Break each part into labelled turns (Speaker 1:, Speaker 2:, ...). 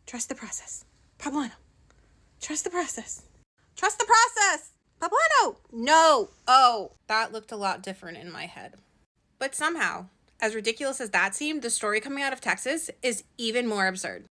Speaker 1: Trust the process. Poblano. Trust the process. Trust the process. Poblano. No. Oh, that looked a lot different in my head. But somehow, as ridiculous as that seemed, the story coming out of Texas is even more absurd.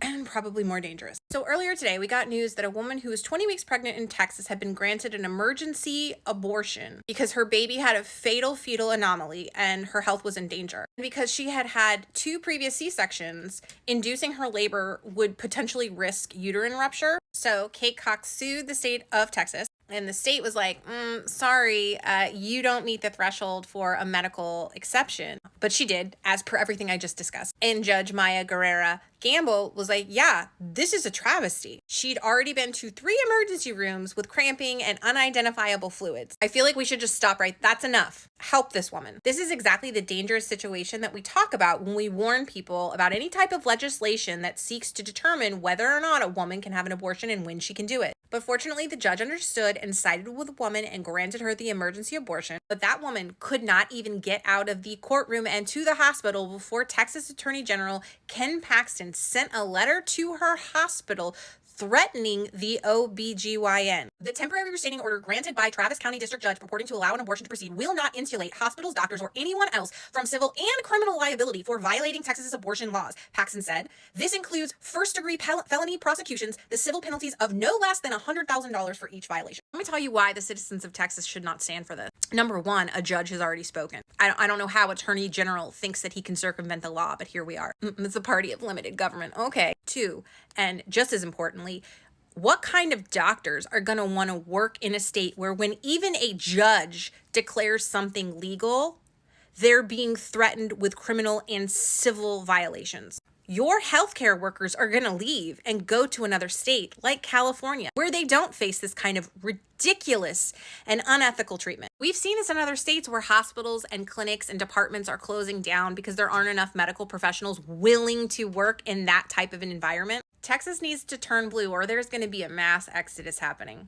Speaker 1: And probably more dangerous. So earlier today, we got news that a woman who was 20 weeks pregnant in Texas had been granted an emergency abortion because her baby had a fatal fetal anomaly and her health was in danger. Because she had had 2 previous C-sections, inducing her labor would potentially risk uterine rupture. So Kate Cox sued the state of Texas. And the state was like, sorry, you don't meet the threshold for a medical exception. But she did, as per everything I just discussed. And Judge Maya Guerrera Gamble was like, yeah, this is a travesty. She'd already been to 3 emergency rooms with cramping and unidentifiable fluids. I feel like we should just stop right. That's enough. Help this woman. This is exactly the dangerous situation that we talk about when we warn people about any type of legislation that seeks to determine whether or not a woman can have an abortion and when she can do it. But fortunately, the judge understood and sided with the woman and granted her the emergency abortion. But that woman could not even get out of the courtroom and to the hospital before Texas Attorney General Ken Paxton sent a letter to her hospital threatening the OBGYN. The temporary restraining order granted by Travis County District Judge purporting to allow an abortion to proceed will not insulate hospitals, doctors, or anyone else from civil and criminal liability for violating Texas's abortion laws, Paxton said. This includes first-degree felony prosecutions, the civil penalties of no less than $100,000 for each violation. Let me tell you why the citizens of Texas should not stand for this. Number one, a judge has already spoken. I don't know how Attorney General thinks that he can circumvent the law, but here we are. It's a party of limited government. Okay. 2, and just as importantly, what kind of doctors are going to want to work in a state where when even a judge declares something legal, they're being threatened with criminal and civil violations? Your healthcare workers are going to leave and go to another state like California, where they don't face this kind of ridiculous and unethical treatment. We've seen this in other states where hospitals and clinics and departments are closing down because there aren't enough medical professionals willing to work in that type of an environment. Texas needs to turn blue or there's going to be a mass exodus happening.